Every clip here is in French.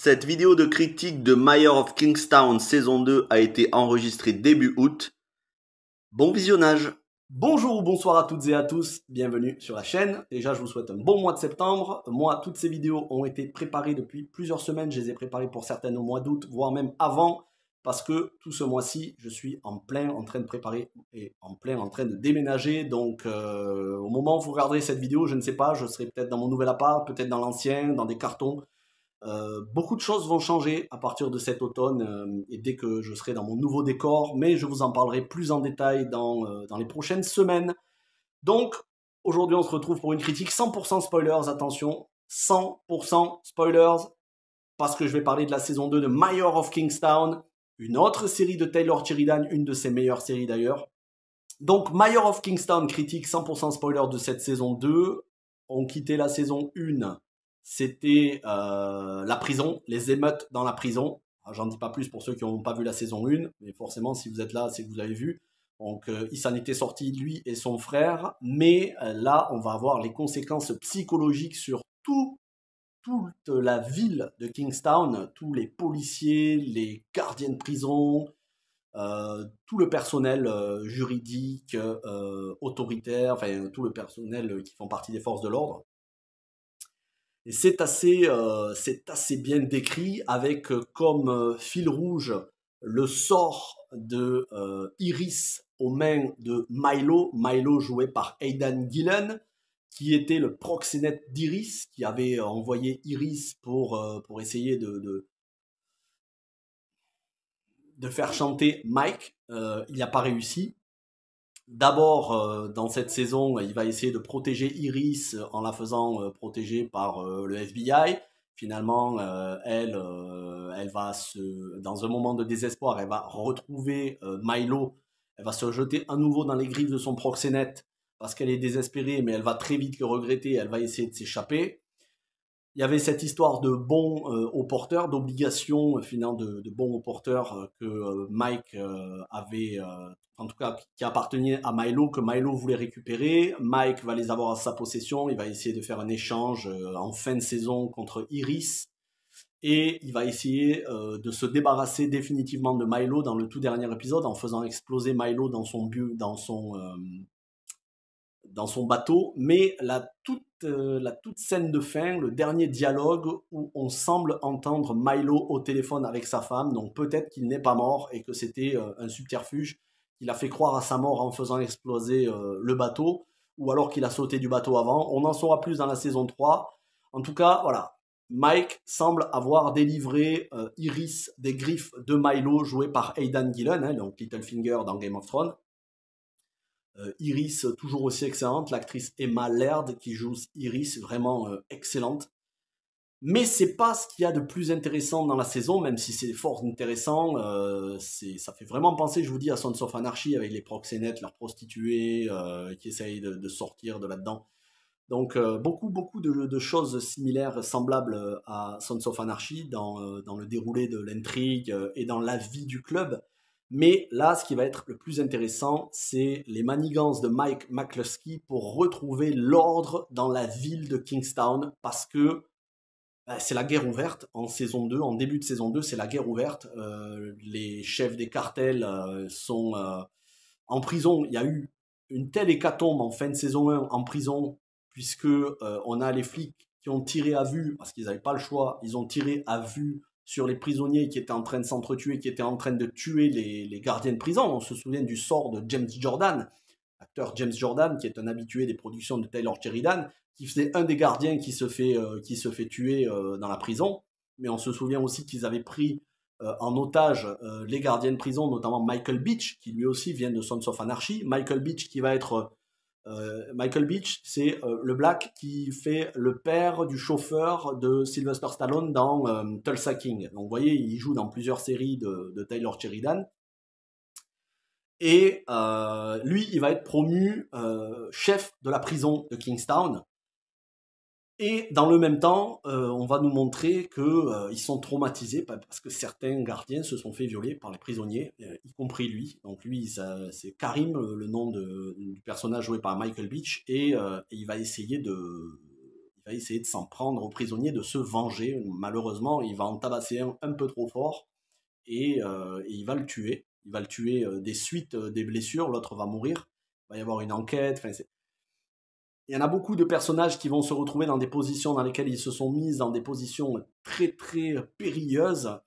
Cette vidéo de critique de Mayor of Kingstown saison 2 a été enregistrée début août. Bon visionnage. Bonjour ou bonsoir à toutes et à tous, bienvenue sur la chaîne. Déjà, je vous souhaite un bon mois de septembre. Moi, toutes ces vidéos ont été préparées depuis plusieurs semaines. Je les ai préparées pour certaines au mois d'août, voire même avant, parce que tout ce mois-ci, je suis en plein en train de préparer et en plein en train de déménager. Donc, au moment où vous regarderez cette vidéo, je ne sais pas, je serai peut-être dans mon nouvel appart, peut-être dans l'ancien, dans des cartons. Beaucoup de choses vont changer à partir de cet automne et dès que je serai dans mon nouveau décor, mais je vous en parlerai plus en détail dans les prochaines semaines. Donc, aujourd'hui, on se retrouve pour une critique 100% spoilers, attention, 100% spoilers, parce que je vais parler de la saison 2 de Mayor of Kingstown, une autre série de Taylor Sheridan, une de ses meilleures séries d'ailleurs. Donc, Mayor of Kingstown critique 100% spoilers de cette saison 2. On quittait la saison 1. C'était la prison, les émeutes dans la prison. J'en dis pas plus pour ceux qui n'ont pas vu la saison 1, mais forcément, si vous êtes là, c'est que vous avez vu. Donc, il s'en était sorti, lui et son frère. Mais là, on va avoir les conséquences psychologiques sur toute la ville de Kingstown, tous les policiers, les gardiens de prison, tout le personnel juridique, autoritaire, enfin tout le personnel qui font partie des forces de l'ordre. Et c'est assez bien décrit avec comme fil rouge le sort de Iris aux mains de Milo. Milo joué par Aidan Gillen, qui était le proxénète d'Iris, qui avait envoyé Iris pour essayer de faire chanter Mike. Il n'y a pas réussi. D'abord, dans cette saison, il va essayer de protéger Iris en la faisant protéger par le FBI. Finalement, elle va dans un moment de désespoir, elle va retrouver Milo. Elle va se jeter à nouveau dans les griffes de son proxénète parce qu'elle est désespérée, mais elle va très vite le regretter. Elle va essayer de s'échapper. Il y avait cette histoire de bons au porteur, d'obligation finalement de bons au porteur que Mike avait, en tout cas qui appartenait à Milo, que Milo voulait récupérer. Mike va les avoir à sa possession, il va essayer de faire un échange en fin de saison contre Iris. Et il va essayer de se débarrasser définitivement de Milo dans le tout dernier épisode en faisant exploser Milo dans son bateau, mais la toute scène de fin, le dernier dialogue où on semble entendre Milo au téléphone avec sa femme, donc peut-être qu'il n'est pas mort et que c'était un subterfuge qu'il a fait croire à sa mort en faisant exploser le bateau, ou alors qu'il a sauté du bateau avant. On en saura plus dans la saison 3. En tout cas, voilà. Mike semble avoir délivré Iris des griffes de Milo, joué par Aidan Gillen, hein, donc Littlefinger dans Game of Thrones. Iris, toujours aussi excellente. L'actrice Emma Laird qui joue Iris, vraiment excellente. Mais c'est pas ce qu'il y a de plus intéressant dans la saison, même si c'est fort intéressant. Ça fait vraiment penser, je vous dis, à Sons of Anarchy avec les proxénètes, leurs prostituées qui essayent de sortir de là-dedans. Donc beaucoup de choses similaires, semblables à Sons of Anarchy dans le déroulé de l'intrigue et dans la vie du club. Mais là, ce qui va être le plus intéressant, c'est les manigances de Mike McCluskey pour retrouver l'ordre dans la ville de Kingstown, parce que c'est la guerre ouverte en saison 2, en début de saison 2, c'est la guerre ouverte. Les chefs des cartels sont en prison. Il y a eu une telle hécatombe en fin de saison 1 en prison, puisque on a les flics qui ont tiré à vue, parce qu'ils n'avaient pas le choix, ils ont tiré à vue sur les prisonniers qui étaient en train de s'entretuer, qui étaient en train de tuer les gardiens de prison. On se souvient du sort de James Jordan, l'acteur James Jordan, qui est un habitué des productions de Taylor Sheridan, qui faisait un des gardiens qui se fait tuer dans la prison. Mais on se souvient aussi qu'ils avaient pris en otage les gardiens de prison, notamment Michael Beach, qui lui aussi vient de Sons of Anarchy. Michael Beach qui va être... Michael Beach, c'est le black qui fait le père du chauffeur de Sylvester Stallone dans Tulsa King. Donc vous voyez, il joue dans plusieurs séries de Taylor Sheridan. Et lui, il va être promu chef de la prison de Kingstown. Et dans le même temps, on va nous montrer qu'ils sont traumatisés parce que certains gardiens se sont fait violer par les prisonniers, y compris lui. Donc lui, c'est Karim, le nom du personnage joué par Michael Beach, et il va essayer va essayer de s'en prendre aux prisonniers, de se venger. Malheureusement, il va en tabasser un peu trop fort et il va le tuer. Il va le tuer des suites des blessures, l'autre va mourir. Il va y avoir une enquête. Enfin, il y en a beaucoup de personnages qui vont se retrouver dans des positions dans lesquelles ils se sont mis dans des positions très très périlleuses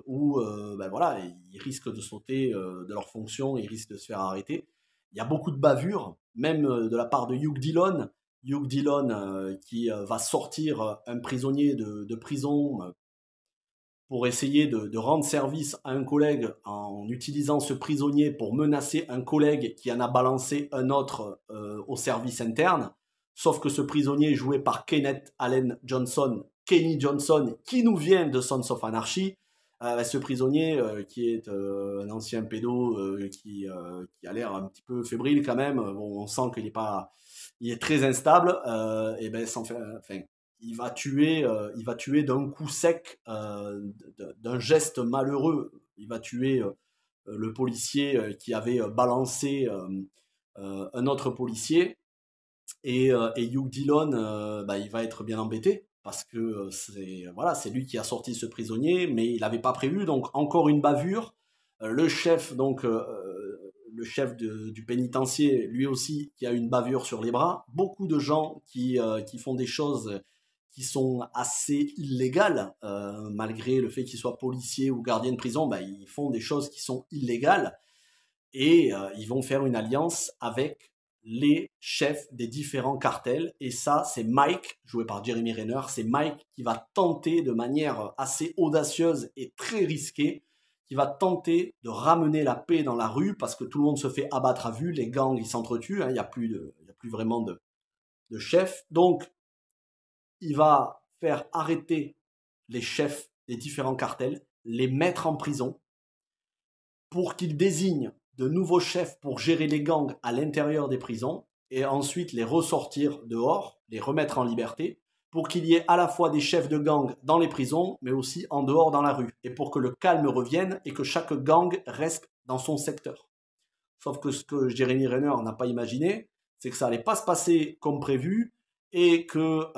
où ben voilà, ils risquent de sauter de leur fonction, ils risquent de se faire arrêter. Il y a beaucoup de bavures, même de la part de Hugh Dillon. Hugh Dillon qui va sortir un prisonnier de prison pour essayer de rendre service à un collègue en utilisant ce prisonnier pour menacer un collègue qui en a balancé un autre au service interne. Sauf que ce prisonnier est joué par Kenneth Allen Johnson, Kenny Johnson, qui nous vient de Sons of Anarchy. Ce prisonnier qui est un ancien pédo qui a l'air un petit peu fébrile quand même. Bon, on sent qu'il est pas, il est très instable. Et ben sans faire, enfin, il va tuer d'un coup sec, d'un geste malheureux. Il va tuer le policier qui avait balancé un autre policier. Et Hugh Dillon, bah, il va être bien embêté parce que c'est lui qui a sorti ce prisonnier, mais il n'avait pas prévu. Donc encore une bavure. Le chef du pénitencier, lui aussi, qui a une bavure sur les bras. Beaucoup de gens qui font des choses qui sont assez illégales, malgré le fait qu'ils soient policiers ou gardiens de prison, bah, ils font des choses qui sont illégales et ils vont faire une alliance avec les chefs des différents cartels. Et ça, c'est Mike, joué par Jeremy Renner, c'est Mike qui va tenter de manière assez audacieuse et très risquée, qui va tenter de ramener la paix dans la rue parce que tout le monde se fait abattre à vue, les gangs ils s'entretuent, hein, il n'y a plus vraiment de chefs. Donc, il va faire arrêter les chefs des différents cartels, les mettre en prison pour qu'ils désignent de nouveaux chefs pour gérer les gangs à l'intérieur des prisons et ensuite les ressortir dehors, les remettre en liberté pour qu'il y ait à la fois des chefs de gang dans les prisons mais aussi en dehors dans la rue et pour que le calme revienne et que chaque gang reste dans son secteur. Sauf que ce que Jeremy Renner n'a pas imaginé, c'est que ça allait pas se passer comme prévu et que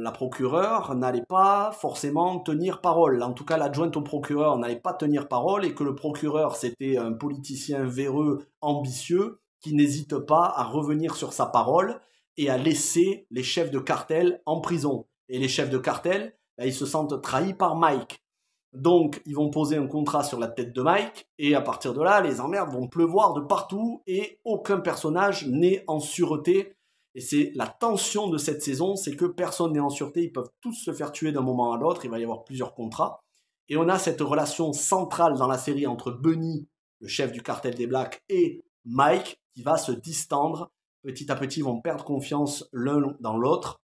la procureure n'allait pas forcément tenir parole. En tout cas, l'adjointe au procureur n'allait pas tenir parole et que le procureur, c'était un politicien véreux, ambitieux, qui n'hésite pas à revenir sur sa parole et à laisser les chefs de cartel en prison. Et les chefs de cartel, ils se sentent trahis par Mike. Donc, ils vont poser un contrat sur la tête de Mike, et à partir de là, les emmerdes vont pleuvoir de partout, et aucun personnage n'est en sûreté. Et c'est la tension de cette saison, c'est que personne n'est en sûreté, ils peuvent tous se faire tuer d'un moment à l'autre, il va y avoir plusieurs contrats. Et on a cette relation centrale dans la série entre Bunny, le chef du cartel des Blacks, et Mike, qui va se distendre. Petit à petit, ils vont perdre confiance l'un dans l'autre,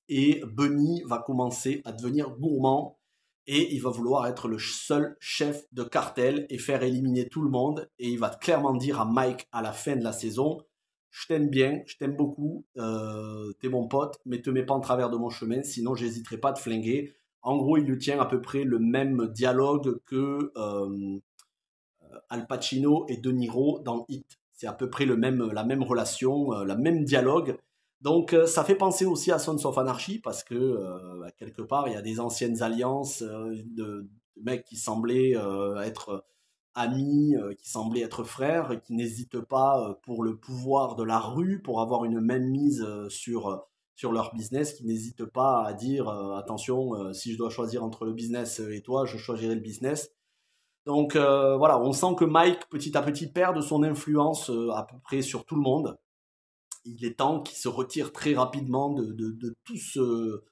et Bunny va commencer à devenir gourmand, et il va vouloir être le seul chef de cartel et faire éliminer tout le monde. Et il va clairement dire à Mike à la fin de la saison, je t'aime bien, je t'aime beaucoup, t'es mon pote, mais te mets pas en travers de mon chemin, sinon j'hésiterai pas à te flinguer. En gros, il lui tient à peu près le même dialogue que Al Pacino et De Niro dans Hit. C'est à peu près la même relation, la même dialogue. Donc ça fait penser aussi à Sons of Anarchy parce que quelque part il y a des anciennes alliances de mecs qui semblaient être amis, qui semblaient être frères et qui n'hésitent pas pour le pouvoir de la rue, pour avoir une même mise sur leur business, qui n'hésitent pas à dire attention, si je dois choisir entre le business et toi, je choisirai le business. Donc voilà, on sent que Mike petit à petit perd de son influence à peu près sur tout le monde. Il est temps qu'il se retire très rapidement de tout ce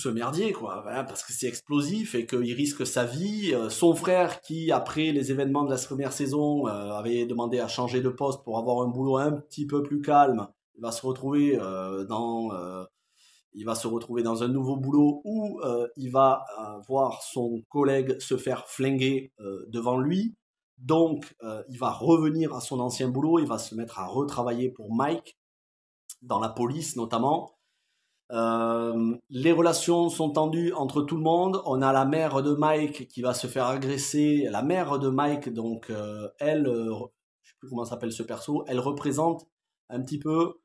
merdier, quoi. Voilà, parce que c'est explosif et qu'il risque sa vie. Son frère, qui après les événements de la première saison avait demandé à changer de poste pour avoir un boulot un petit peu plus calme, il va se retrouver dans un nouveau boulot où il va voir son collègue se faire flinguer devant lui. Donc, il va revenir à son ancien boulot, il va se mettre à retravailler pour Mike, dans la police notamment. Les relations sont tendues entre tout le monde. On a la mère de Mike qui va se faire agresser. La mère de Mike, donc, elle, je sais plus comment s'appelle ce perso, elle représente un petit peu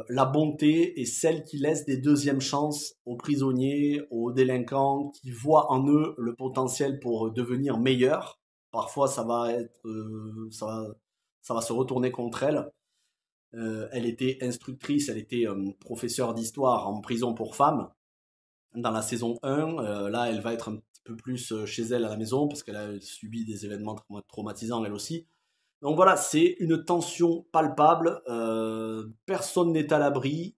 la bonté est celle qui laisse des deuxièmes chances aux prisonniers, aux délinquants, qui voient en eux le potentiel pour devenir meilleurs. Parfois, ça va se retourner contre elle. Elle était instructrice, elle était professeure d'histoire en prison pour femmes dans la saison 1. Là, elle va être un petit peu plus chez elle à la maison parce qu'elle a subi des événements traumatisants elle aussi. Donc voilà, c'est une tension palpable. Personne n'est à l'abri.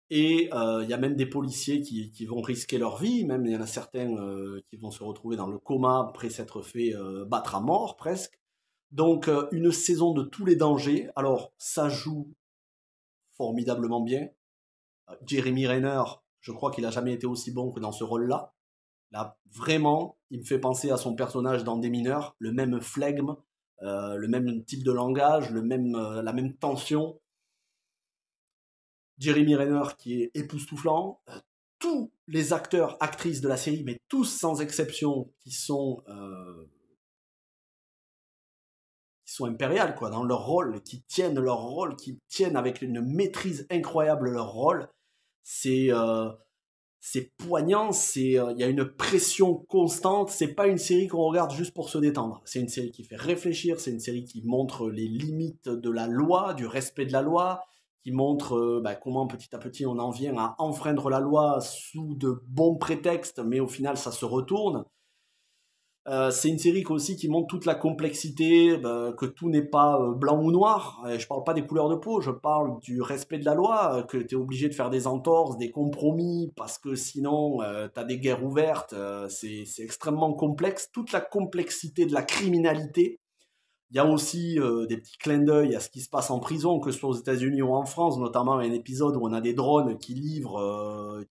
Et il y a même des policiers qui vont risquer leur vie. Même il y en a certains qui vont se retrouver dans le coma après s'être fait battre à mort presque. Donc une saison de tous les dangers. Alors ça joue formidablement bien. Jeremy Renner, je crois qu'il n'a jamais été aussi bon que dans ce rôle-là. Là, vraiment, il me fait penser à son personnage dans Des Mineurs, le même flegme, le même type de langage, la même tension. Jeremy Renner qui est époustouflant. Tous les acteurs, actrices de la série, mais tous sans exception, qui sont impériales quoi, dans leur rôle, qui tiennent leur rôle, qui tiennent avec une maîtrise incroyable leur rôle. C'est poignant, il y a une pression constante. C'est pas une série qu'on regarde juste pour se détendre. C'est une série qui fait réfléchir. C'est une série qui montre les limites de la loi, du respect de la loi, qui montre comment petit à petit on en vient à enfreindre la loi sous de bons prétextes, mais au final ça se retourne. C'est une série aussi qui montre toute la complexité, que tout n'est pas blanc ou noir. Je parle pas des couleurs de peau, je parle du respect de la loi, que tu es obligé de faire des entorses, des compromis, parce que sinon tu as des guerres ouvertes. C'est extrêmement complexe. Toute la complexité de la criminalité. Il y a aussi des petits clins d'œil à ce qui se passe en prison, que ce soit aux États-Unis ou en France, notamment un épisode où on a des drones qui livrent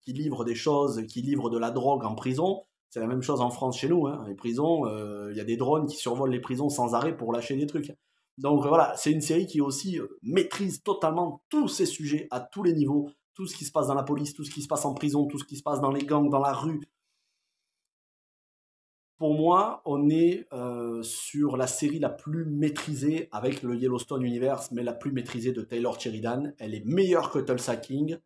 des choses, qui livrent de la drogue en prison. C'est la même chose en France chez nous. Hein. Les prisons, il y a des drones qui survolent les prisons sans arrêt pour lâcher des trucs. Donc voilà, c'est une série qui aussi maîtrise totalement tous ces sujets à tous les niveaux. Tout ce qui se passe dans la police, tout ce qui se passe en prison, tout ce qui se passe dans les gangs, dans la rue. Pour moi, on est sur la série la plus maîtrisée avec le Yellowstone Universe, mais la plus maîtrisée de Taylor Sheridan. Elle est meilleure que Tulsa King.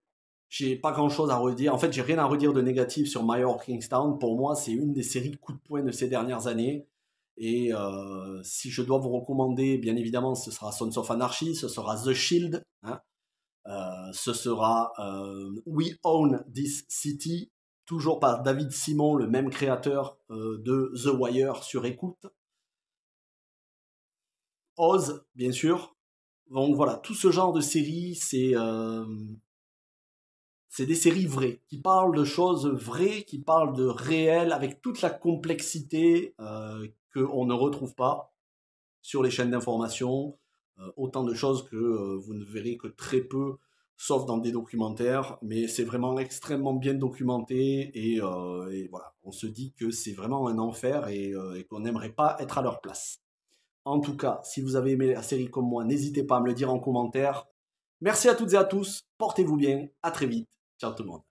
J'ai pas grand chose à redire. En fait, j'ai rien à redire de négatif sur Mayor of Kingstown. Pour moi, c'est une des séries coup de poing de ces dernières années. Et si je dois vous recommander, bien évidemment, ce sera Sons of Anarchy, ce sera The Shield, hein. Ce sera We Own This City, toujours par David Simon, le même créateur de The Wire sur écoute. Oz, bien sûr. Donc voilà, tout ce genre de séries, c'est des séries vraies, qui parlent de choses vraies, qui parlent de réel, avec toute la complexité qu'on ne retrouve pas sur les chaînes d'information. Autant de choses que vous ne verrez que très peu, sauf dans des documentaires, mais c'est vraiment extrêmement bien documenté et voilà, on se dit que c'est vraiment un enfer et qu'on n'aimerait pas être à leur place. En tout cas, si vous avez aimé la série comme moi, n'hésitez pas à me le dire en commentaire. Merci à toutes et à tous, portez-vous bien, à très vite, ciao tout le monde.